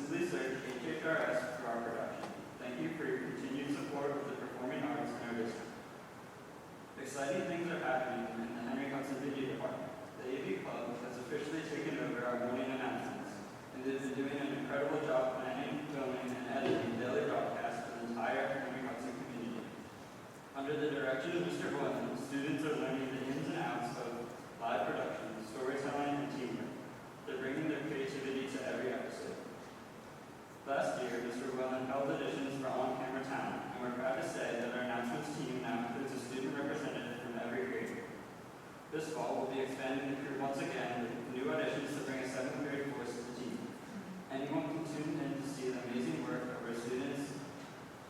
simply search HHRS for our production. Thank you for your continued support of the performing arts in our district. Exciting things are happening in the Henry Hudson Video Department. The AV Club has officially taken over our morning announcements, and they've been doing an incredible job planning, filming, and editing daily broadcasts for the entire Henry Hudson community. Under the direction of Mr. Boylan, students are learning the ins and outs of live production, storytelling, and teamwork. They're bringing their creativity to every episode. Last year, Mr. Boylan held auditions for On-Camera Talent, and we're proud to say that our announcements team now includes a student representative from every grade. This fall, we'll be expanding the crew once again with new auditions to bring a 7th grade force to the team. Anyone can tune in to see the amazing work of our students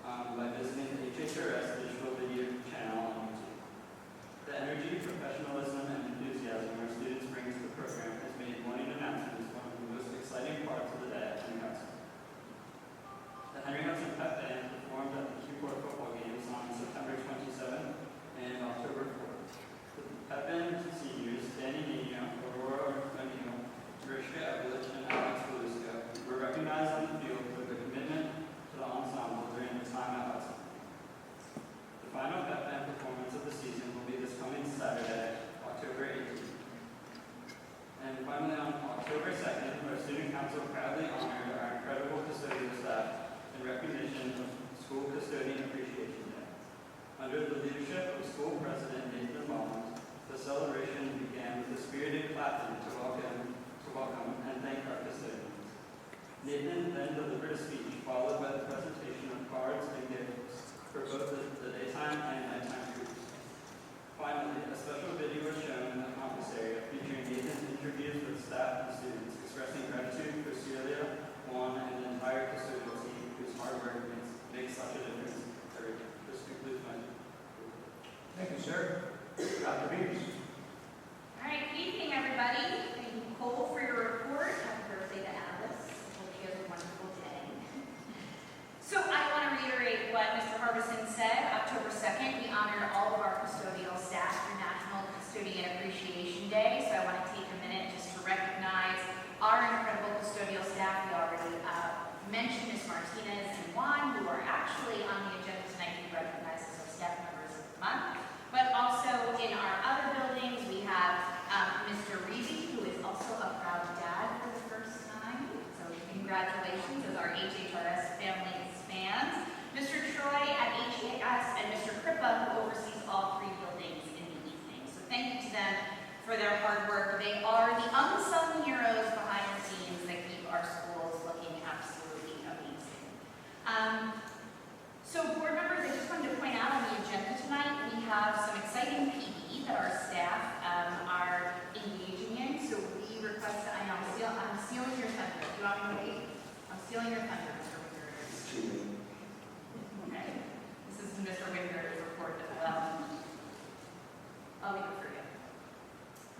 by visiting the HHRS digital video channel on YouTube. The energy, professionalism, and enthusiasm our students bring to the program has made morning announcements one of the most exciting parts of the day at Henry Hudson. The Henry Hudson Pep Band performed at the Q4 football games on September 27th and October 4th. The Pep Band seniors, Danny Nino, Aurora O'Neill, Rishka Evelich, and Alex Belusco, were recognized on the field for their commitment to the ensemble during their time at Hudson. The final Pep Band performance of the season will be this coming Saturday, October 18th. And finally, on October 2nd, our Student Council proudly honored our incredible custodial staff in recognition of School Custodian Appreciation Day. Under the leadership of School President Nathan Mullins, the celebration began with a spirited clapping to welcome and thank our custodians. Nathan then delivered a speech followed by the presentation of cards and gifts for both the daytime and nighttime groups. Finally, a special video was shown in the campus area featuring Nathan's interviews with staff and students, expressing gratitude for Celia, Juan, and the entire custodial team whose hard work makes such a difference. This concludes my speech. Thank you, sir. Dr. Beers. All right, good evening, everybody. Thank you, Cole, for your report. Happy birthday to Alice. Hope she has a wonderful day. So I want to reiterate what Mr. Harbison said. October 2nd, we honored all of our custodial staff for National Custodian Appreciation Day. So I want to take a minute just to recognize our incredible custodial staff. We already mentioned Ms. Martinez and Juan, who are actually on the agenda tonight to be recognized as our staff members of the month. But also in our other buildings, we have Mr. Reedy, who is also a proud dad for the first time. So congratulations as our HHRS family expands. Mr. Troy at HAS and Mr. Crippa, who oversees all 3 buildings in the evening. So thank you to them for their hard work. They are the unsung heroes behind the scenes that keep our schools looking absolutely amazing. So board members, I just wanted to point out on the agenda tonight, we have some exciting PD that our staff are engaging in. So we request, I know I'm stealing your thunder. Do you want me to wait? I'm stealing your thunder, Mr. Winger. Okay. This is Mr. Winger's report as well. I'll leave it for you.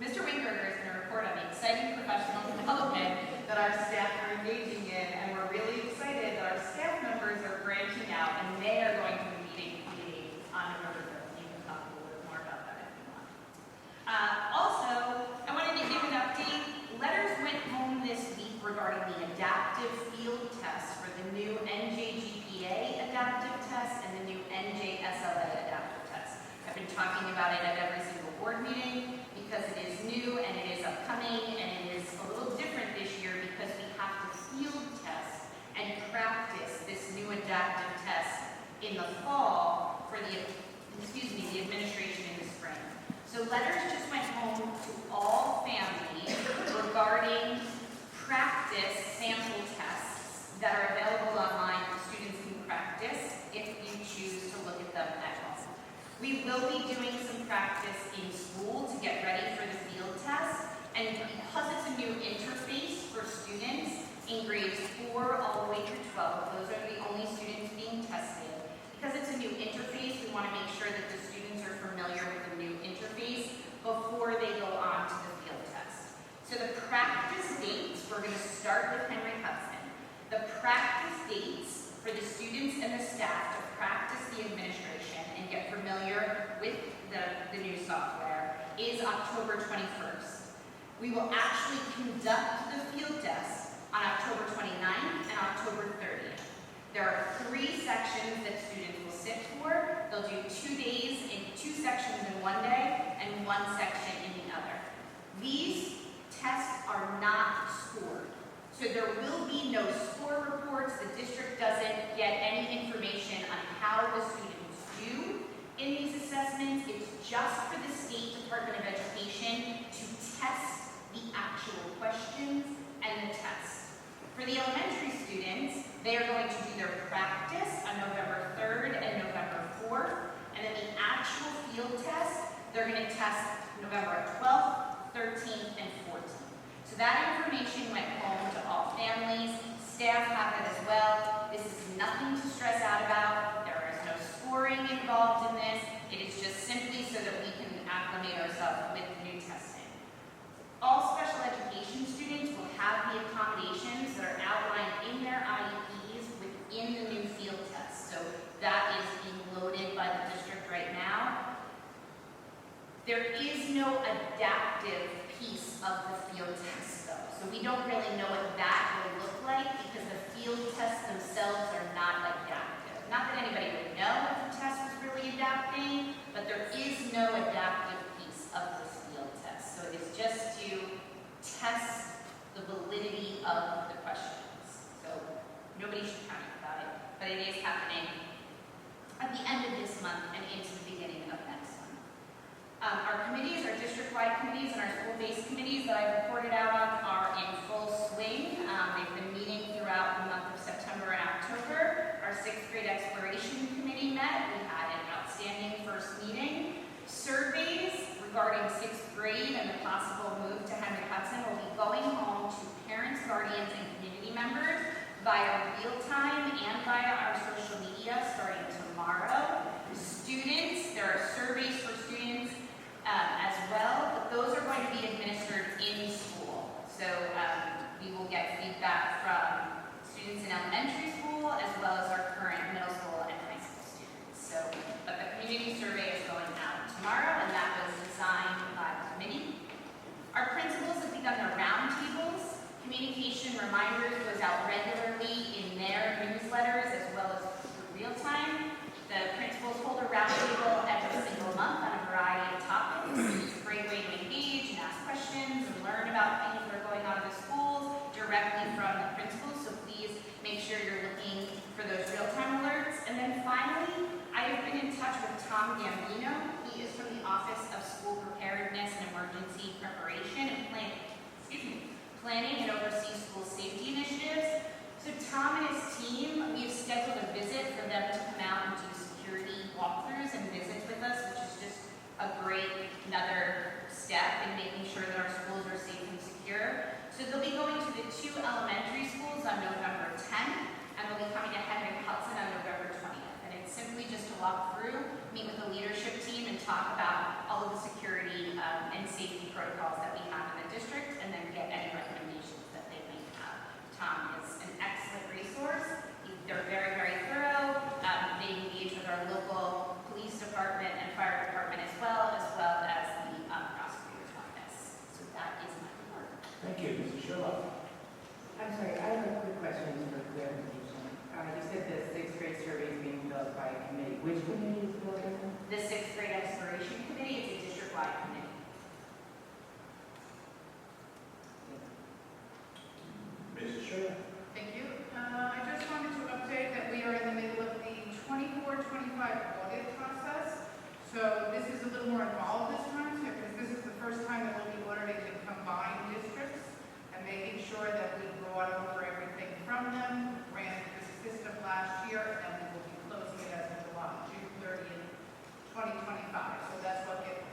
Mr. Wingerger is going to report on the exciting professional development that our staff are engaging in, and we're really excited that our staff members are branching out, and they are going to be meeting community on November 5th. You can talk a little bit more about that if you want. Also, I wanted to give an update. Letters went home this week regarding the adaptive field test for the new NJGPA adaptive test and the new NJSLA adaptive test. I've been talking about it at every single board meeting because it is new and it is upcoming and it is a little different this year because we have to field test and practice this new adaptive test in the fall for the administration in the spring. So letters just went home to all families regarding practice sample tests that are available online for students can practice if you choose to look at them at home. We will be doing some practice in school to get ready for the field test, and because it's a new interface for students in grades 4 all the way through 12, those are the only students being tested. Because it's a new interface, we want to make sure that the students are familiar with the new interface before they go on to the field test. So the practice dates, we're going to start with Henry Hudson. The practice dates for the students and the staff to practice the administration and get familiar with the new software is October 21st. We will actually conduct the field test on October 29th and October 30th. There are 3 sections that students will sit for. They'll do 2 days in 2 sections in one day and 1 section in the other. These tests are not scored. So there will be no score reports. The district doesn't get any information on how the students do in these assessments. It's just for the State Department of Education to test the actual questions and the tests. For the elementary students, they are going to do their practice on November 3rd and November 4th, and then the actual field test, they're going to test November 12th, 13th, and 14th. So that information went home to all families. Staff have it as well. This is nothing to stress out about. There is no scoring involved in this. It is just simply so that we can acclimate ourselves with new testing. All special education students will have the accommodations that are outlined in their IEPs within the new field test. So that is being loaded by the district right now. There is no adaptive piece of the field test though. So we don't really know what that will look like because the field tests themselves are not adaptive. Not that anybody would know if the test was really adapting, but there is no adaptive piece of this field test. So it is just to test the validity of the questions. So nobody should panic about it, but it is happening at the end of this month and into the beginning of next month. Our committees, our district-wide committees, and our school-based committees that I've reported out on are in full swing. They've been meeting throughout the month of September and October. Our 6th grade exploration committee met. We had an outstanding first meeting. Surveys regarding 6th grade and the possible move to Henry Hudson will be going home to parents, guardians, and community members via real-time and via our social media starting tomorrow. Students, there are surveys for students as well, but those are going to be administered in school. So we will get feedback from students in elementary school as well as our current middle school and high school students. So, but the community survey is going out tomorrow, and that was designed by the committee. Our principals have begun their roundtables. Communication reminders goes out regularly in their newsletters as well as real time. The principals hold a roundtable every single month on a variety of topics. It's a great way to engage and ask questions and learn about things that are going on in the schools directly from the principals. So please make sure you're looking for those real-time alerts. And then finally, I have been in touch with Tom Gambino. He is from the Office of School Preparedness and Emergency Preparation and Planning and oversees school safety initiatives. So Tom and his team, we've scheduled a visit for them to come out and do security walkthroughs and visits with us, which is just a great another step in making sure that our schools are safe and secure. So they'll be going to the 2 elementary schools on November 10th, and they'll be coming to Henry Hudson on November 20th. And it's simply just to walk through, meet with the leadership team, and talk about all of the security and safety protocols that we have in the district, and then get any recommendations that they may have. Tom is an excellent resource. They're very, very thorough. They engage with our local police department and fire department as well as the prosecutor's office. So that is my report. Thank you, Mrs. Sherlock. I'm sorry, I have a quick question for clarification. You said the 6th grade survey is being built by a committee. Which committee is building it? The 6th grade exploration committee is a district-wide committee. Mrs. Sherlock. Thank you. I just wanted to update that we are in the middle of the 24-25 audit process. So this is a little more involved this time because this is the first time that we'll be auditing the combined districts and making sure that we brought over everything from them, ran this system last year, and we will be closing it as of June 30th, 2025. So that's what gets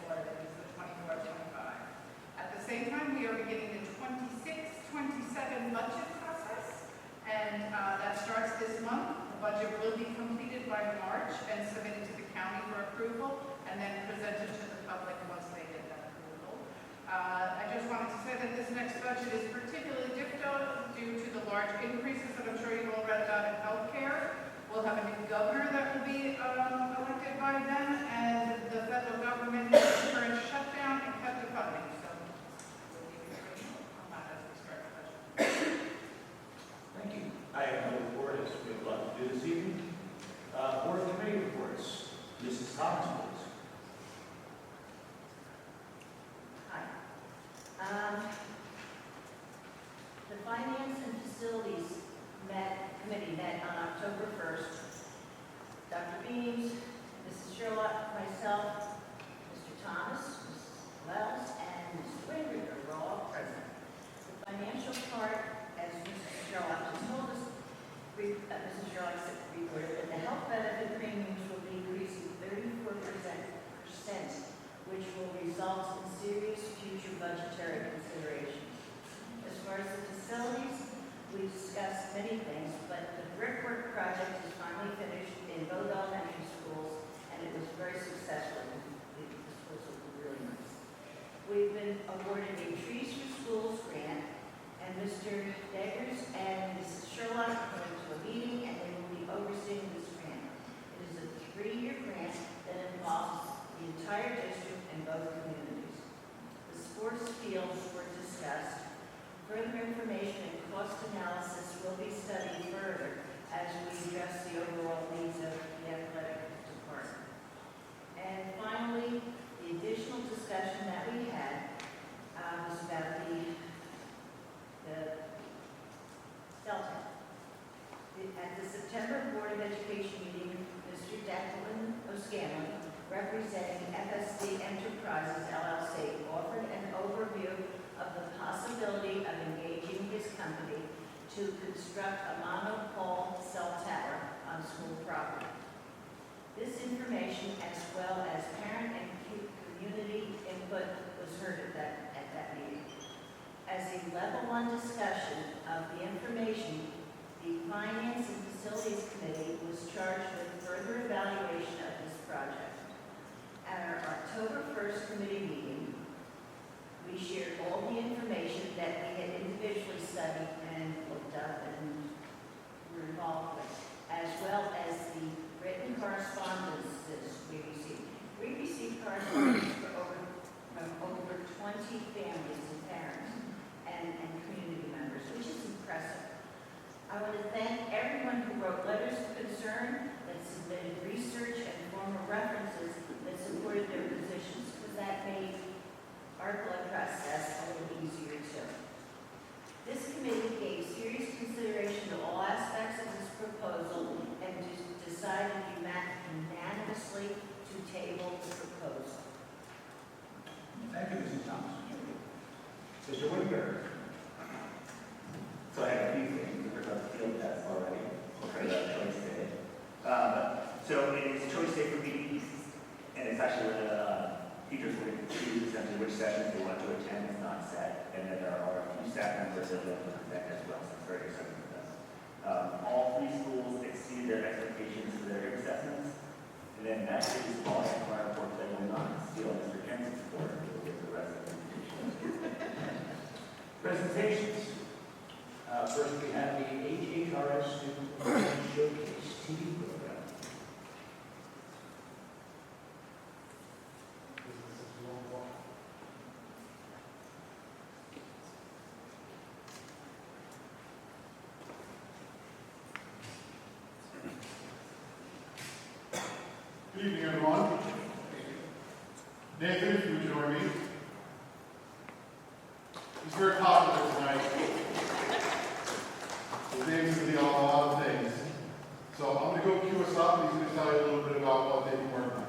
audited is the 24-25. At the same time, we are beginning the 26-27 budget process, and that starts this month. The budget will be completed by March and submitted to the county for approval, and then presented to the public once they get that approval. I just wanted to say that this next budget is particularly difficult due to the large increases that I'm sure you've all read about in healthcare. We'll have a new governor that will be elected by then, and the federal government has a current shutdown and cut the funding. So we'll give you a on that as we start the budget. Facilities Committee met on October 1st. Dr. Beams, Mrs. Sherlock, myself, Mr. Thomas, Mrs. Wells, and Mr. Winter were all present. The financial part, as Mrs. Sherlock has told us, Mrs. Sherlock reported that the health benefit premiums will be increasing 34%, which will result in serious future budgetary considerations. As far as the facilities, we discussed many things, but the brickwork project is finally finished in both elementary schools, and it was very successful. The schools look really nice. We've been awarded a Trees for Schools grant, and Mr. Daggers and Mrs. Sherlock are going to a meeting, and they will be overseeing this grant. It is a 3-year grant that involves the entire district and both communities. The sports fields were discussed. Further information and cost analysis will be studied further as we address the overall needs of the athletic department. And finally, the additional discussion that we had was about the cell tower. At the September Board of Education meeting, Mr. Declan O'Scanlan, representing FSD Enterprises LLC, offered an overview of the possibility of engaging his company to construct a monopole cell tower on school property. This information, as well as parent and community input, was heard at that meeting. As a level 1 discussion of the information, the Finance and Facilities Committee was charged with further evaluation of this project. At our October 1st committee meeting, we shared all the information that we had individually studied and looked up and were involved with, as well as the written correspondences we received. We received correspondence from over 20 families and parents and community members, which is impressive. I want to thank everyone who wrote letters of concern, that submitted research and formal references that supported their positions, because that made our blood process a little easier too. This committee gave serious consideration to all aspects of this proposal and decided unanimously to table the proposal. Thank you, Mrs. Thomas. Mr. Winter. So I have a few things. We heard about the field test already. We heard about choice day. So it is choice day for PEs, and it's actually teachers will choose essentially which sessions they want to attend. It's not set, and then there are a few staff members that will present as well. So it's very exciting for them. All 3 schools exceeded their expectations for their assessments, and then that is all I report that will not steal Mr. Jensen's report. We'll get the rest of the presentation. Presentations. First, we have the HHRS Student Performance Showcase TV program. Good evening, everyone. Nathan, if you would join me. He's very popular tonight. His name is a lot of things. So I'm going to go cue us up, and he's going to tell you a little bit about what they've been working on.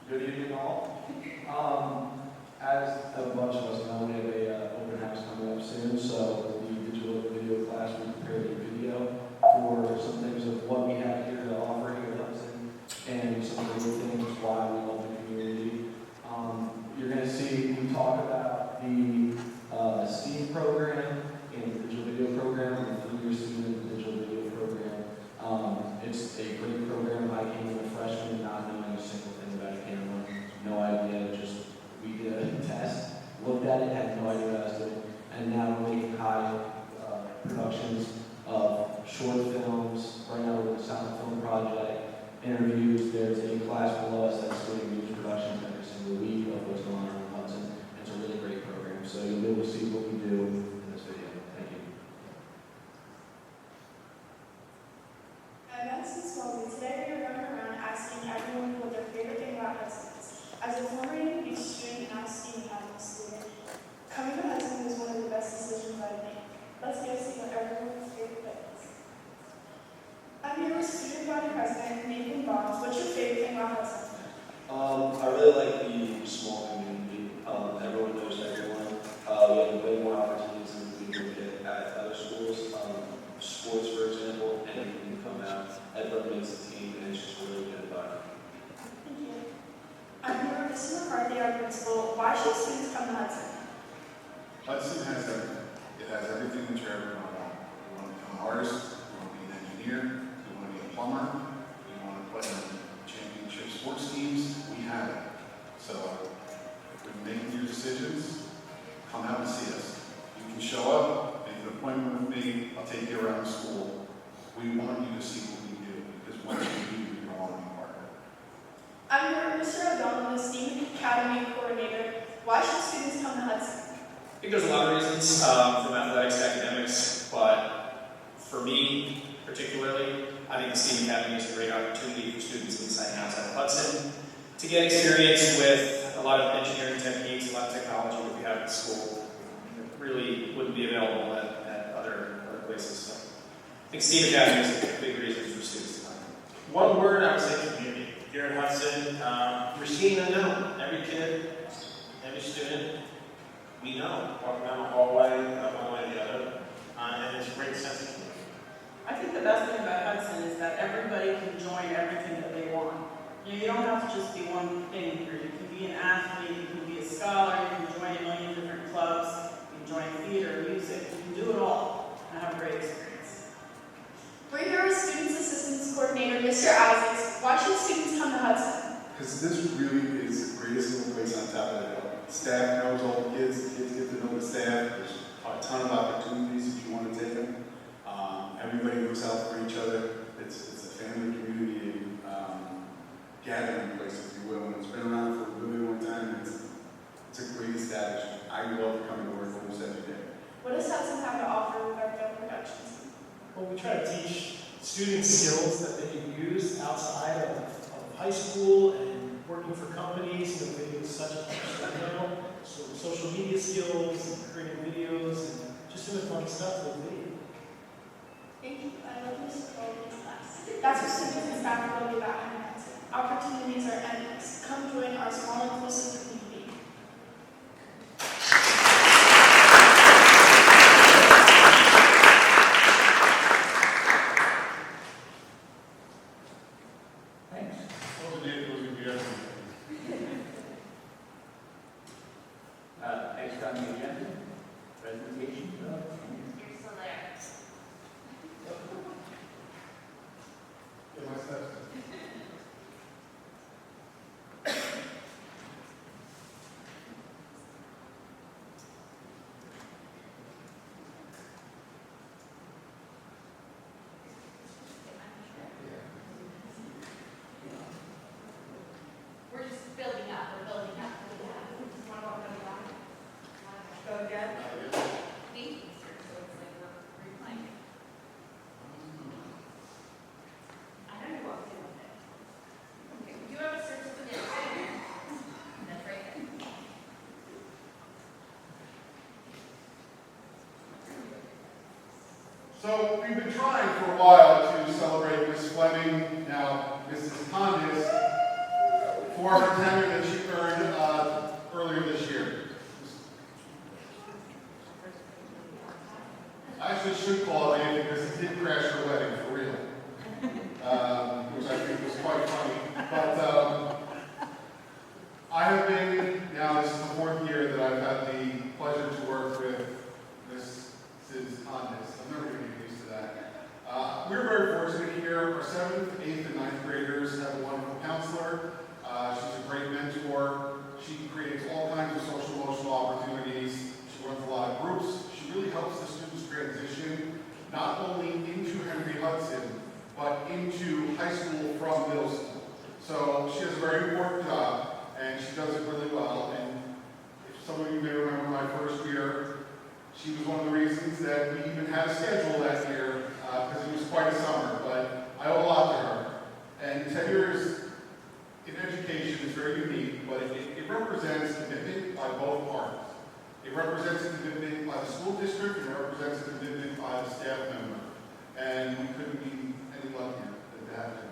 Good evening, all. As a bunch of us know, we have a open house coming up soon, so the digital video class, we prepared a video for some things of what we have here to offer here at Hudson, and some of the things why we love the community. You're going to see we talk about the STEAM program and the digital video program, and the 3-year student digital video program. It's a great program. I came in a freshman not knowing a single thing about a camera, no idea, just we did a test, looked at it, had no idea what I was doing, and now we're making high productions of short films. Right now we're with the Sound Film Project, interviews. There's a class below us that's doing news productions every single week of what's going on in Hudson. It's a really great program, so you'll be able to see what we do in this video. Thank you. I'm Madison Smalley. Today we are going around asking everyone what their favorite thing about Hudson is. As a former UNB student and now STEAM campus student, coming to Hudson was one of the best decisions I've made. should students come to Hudson? Hudson has everything. It has everything that you're ever going to want. You want to become an artist, you want to be an engineer, you want to be a plumber, you want to play in championship sports teams, we have it. So when you're making your decisions, come out and see us. You can show up, make an appointment with me, I'll take you around the school. We want you to see what we do, because once you do, you're going to want to be part of it. I'm Mr. O'Donnell, the STEAM Academy Coordinator. Why should students come to Hudson? I think there's a lot of reasons, from athletics to academics, but for me particularly, I think the STEAM Academy is a great opportunity for students inside and outside of Hudson to get experience with a lot of engineering techniques, a lot of technology that we have at school that really wouldn't be available at other places. So I think STEAM Academy is a big reason for students to come. One word, I would say community. Here in Hudson, we're seeing the known. Every kid, every student, we know. Walking down the hallway, one way or the other, and it's a great sense of community. I think the best thing about Hudson is that everybody can join everything that they want. You don't have to just be one thing here. You can be an athlete, you can be a scholar, you can join a million different clubs, you can join theater, music, you can do it all and have a great experience. We're here with Students Assistance Coordinator, Mr. Isaacs. Why should students come to Hudson? Because this really is the greatest little place on top of the hill. Staff knows all the kids get to know the staff. There's a ton of opportunities if you want to take them. Everybody looks out for each other. It's a family community gathering place, if you will. And it's been around for a really long time. It's a great establishment. I love coming to work almost every day. What does Hudson have to offer with our film productions? Well, we try to teach students skills that they can use outside of high school and working for companies, videos such as so social media skills, and creating videos, and just doing fun stuff with video. Thank you. I love Mr. Baldwin's class. That's what students and staff love about Hudson. Opportunities are endless. Come join our small, inclusive community. Thanks. Those are the was going to be everything. Next on the agenda, presentation of You're still there. Get my steps. We're just building up, we're building up. Want to go building up? Go again? Thank you, sir, so it's like we're replaying. I know you walked in with it. Okay, we do have a certificate. That's right there. So we've been trying for a while to celebrate Miss Fleming, now Mrs. Condis, for her tenure that she earned earlier this year. I actually should call it in because it did crash her wedding, for real. Which I think was quite funny. But I have been, now this is the fourth year that I've had the pleasure to work with Mrs. Condis. I'm never going to get used to that. We're very fortunate here. Our 7th, 8th, and 9th graders have a wonderful counselor. She's a great mentor. She creates all kinds of social emotional opportunities. She runs a lot of groups. She really helps the students transition not only into Henry Hudson, but into high school from middle school. So she has a very important job, and she does it really well. And if some of you may remember my first year, she was one of the reasons that we even had a schedule that year, because it was quite a summer, but I owe a lot to her. And 10 years in education is very unique, but it represents commitment by both parties. It represents a commitment by the school district, and it represents a commitment by the staff member. And we couldn't be any luckier than to have it.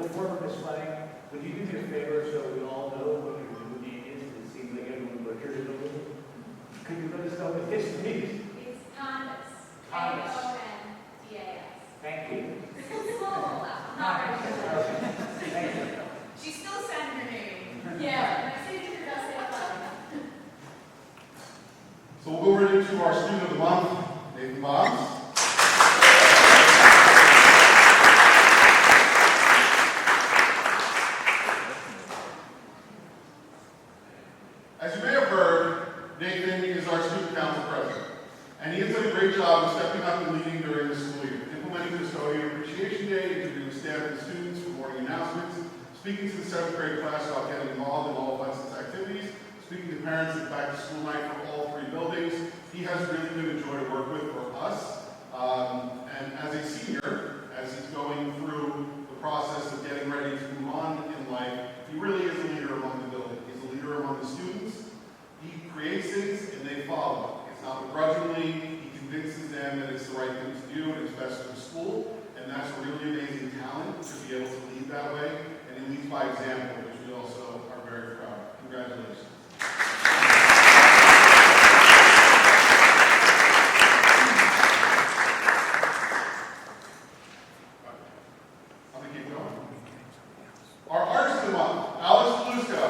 Before Ms. Fleming, would you do me a favor so we all know what your new name is? It seems like everyone butchered it a little. Could you let us know what this means? It's Condis. to our student of the month, Nathan Boggs. As you may have heard, Nathan is our student council president, and he has done a great job of stepping up and leading during the school year, implementing Custodian Appreciation Day, interviewing staff and students for morning announcements, speaking to the 7th grade class about getting involved in all of Hudson's activities, speaking to parents at back to school night for all 3 buildings. He has really been a joy to work with for us. And as a senior, as he's going through the process of getting ready to move on in life, he really is a leader among the building. He's a leader among the students. He creates things and they follow. It's not begrudgingly. He convinces them that it's the right thing to do and it's best for the school. And that's a really amazing talent to be able to lead that way. And he leads by example, which we also are very proud of. Congratulations. I'm going to keep going. Our artist of the month, Alex Bluesco.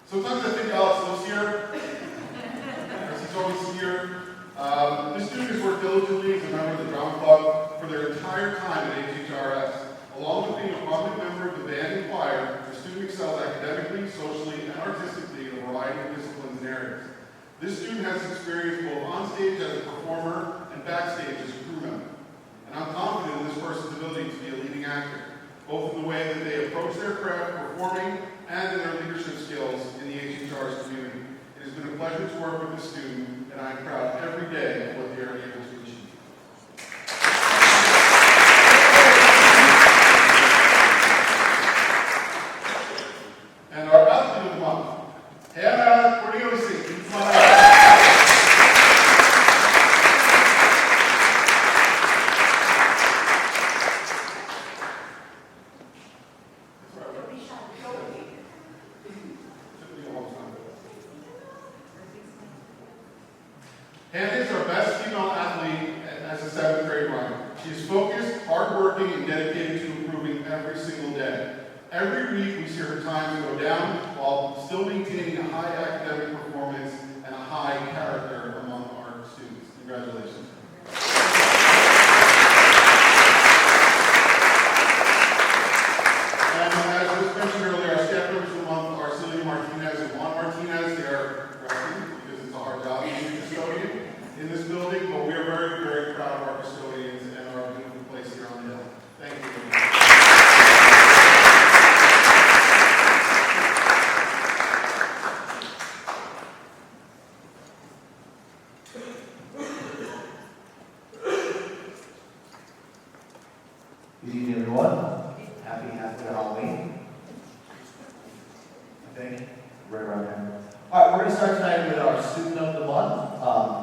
Sometimes I think Alex lives here, because he's always here. This student has worked diligently as a member of the drama club for their entire time at HHRS. Along with being a prominent member of the band and choir, the student excels academically, socially, and artistically in a variety of disciplines and areas. This student has experience both on stage as a performer and backstage as a crew member. And I'm confident in this person's ability to be a leading actor, both in the way that they approach their craft performing and in their leadership skills in the HHRS community. It has been a pleasure to work with this student, and I'm proud every day of what they are able to achieve. And our athlete of the month, Hannah Cornelisi. Hannah is our best female athlete as a 7th grade runner. She is focused, hardworking, and dedicated to improving every single day. Every week we see her times go down while still maintaining a high academic performance and a high character among our students. Congratulations. And as was mentioned earlier, our staff members of the month are Celia Martinez and Juan Martinez. They are resting because it's a hard job being a custodian in this building, but we are very, very proud of our custodians and our beautiful place here on the hill. Thank you. Good evening, everyone. Happy Halloween. I think. Right around there. All right, we're going to start tonight with our student of the month.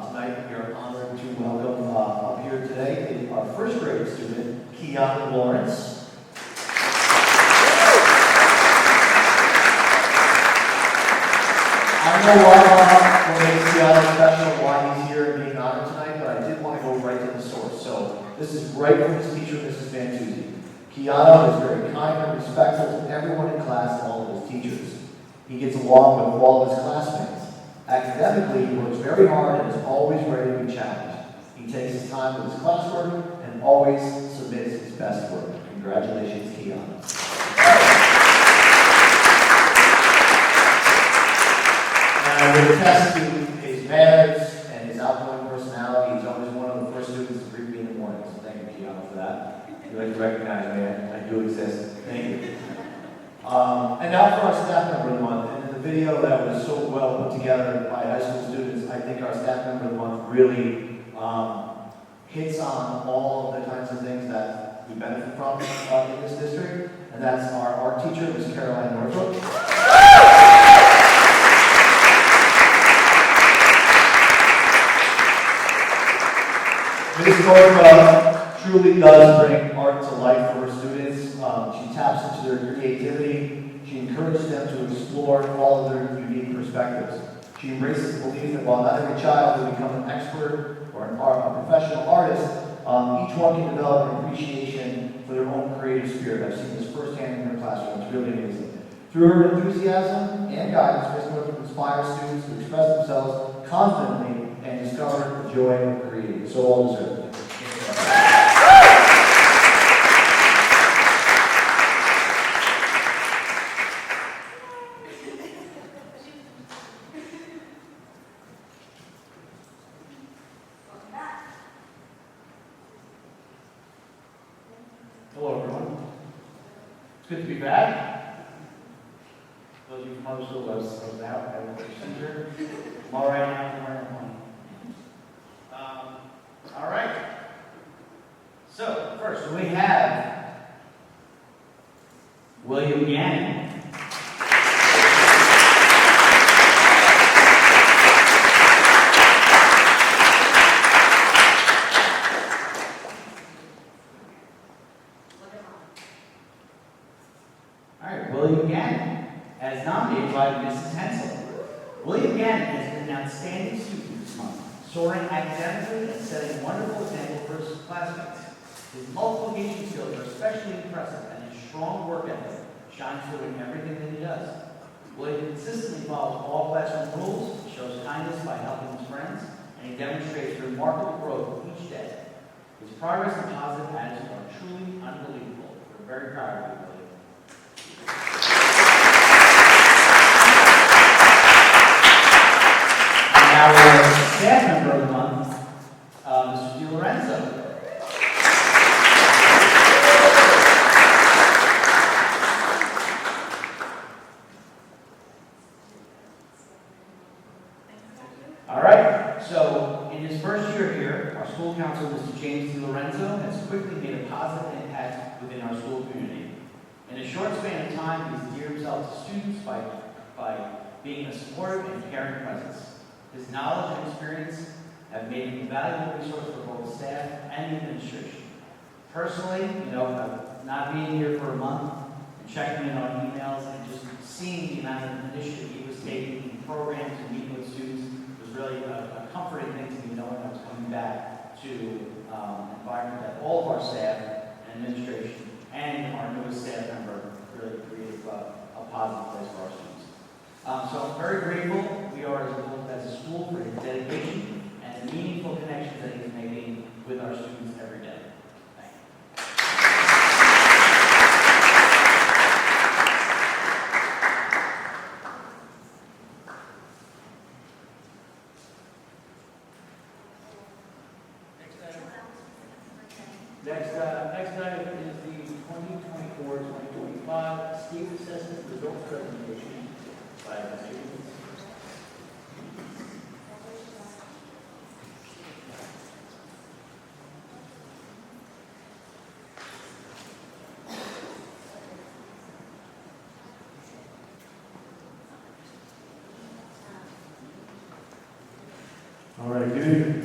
Tonight, we are honored to welcome up here today our 1st grade student, Kiana Lawrence. I don't know what makes Kiana special, why he's here and being honored tonight, but I did want to go right to the source. So this is right from his teacher, Mrs. Van Tuzy. Kiana is very kind and respectful to everyone in class and all of his teachers. He gets along with all of his classmates. Academically, he works very hard and is always ready to be challenged. He takes his time with his classwork and always submits his best work. Congratulations, Kiana. And I would attest to his manners and his outgoing personality. He's always one of the first students to greet me in the morning. So thank you, Kiana, for that. You like to recognize me, I do exist. Thank you. And now for our staff member of the month. And in the video that was so well put together by high school students, I think our staff member of the month really hits on all of the kinds of things that we benefit from in this district. And that's our art teacher, Ms. Caroline Northrop. Ms. Northrop truly does bring art to life for her students. She taps into their creativity. She encourages them to explore all of their unique perspectives. She embraces the belief that while not every child will become an expert or a professional artist, each one can develop an appreciation for their own creative spirit. I've seen this firsthand in her classroom. It's really amazing. Through her enthusiasm and guidance, Ms. North inspires students to express themselves confidently and discover the joy of creating. So all deserved. Hello, everyone. It's good to be back. Those of you from other schools, I was out, I had a procedure. I'm all right now, I'm wearing one. All right. So, first, we have William Gannon. William Gannon, as nominated by Mrs. Hensel. William Gannon has been an outstanding student this month, soaring academically and setting a wonderful example for his classmates. His multiplication skills are especially impressive, and his strong work ethic shines through in everything that he does. William consistently follows all classroom rules, shows kindness by helping his friends, and he demonstrates remarkable growth each day. His progress and positive attitude are truly unbelievable. We're very proud of you, William. Our staff member of the month, Mr. DiLorenzo. All right, so in his first year here, our school counselor, Mr. James DiLorenzo, has quickly made a positive impact within our school community. In a short span of time, he's endeared himself to students by being a supportive and caring presence. His knowledge and experience have made him a valuable resource for both staff and the administration. Personally, not being here for a month and checking in on emails and just seeing the amount of initiative he was taking in programs and meeting with students was really a comforting thing to me, knowing I was coming back to an environment that all of our staff and administration and our newest staff member really created a positive place for our students. So I'm very grateful we are as a school for his dedication and the meaningful connections that he's making with our students every day. Thank you. Next item is the 2024-2025 State Assessment Results Presentation by Mr. All right, good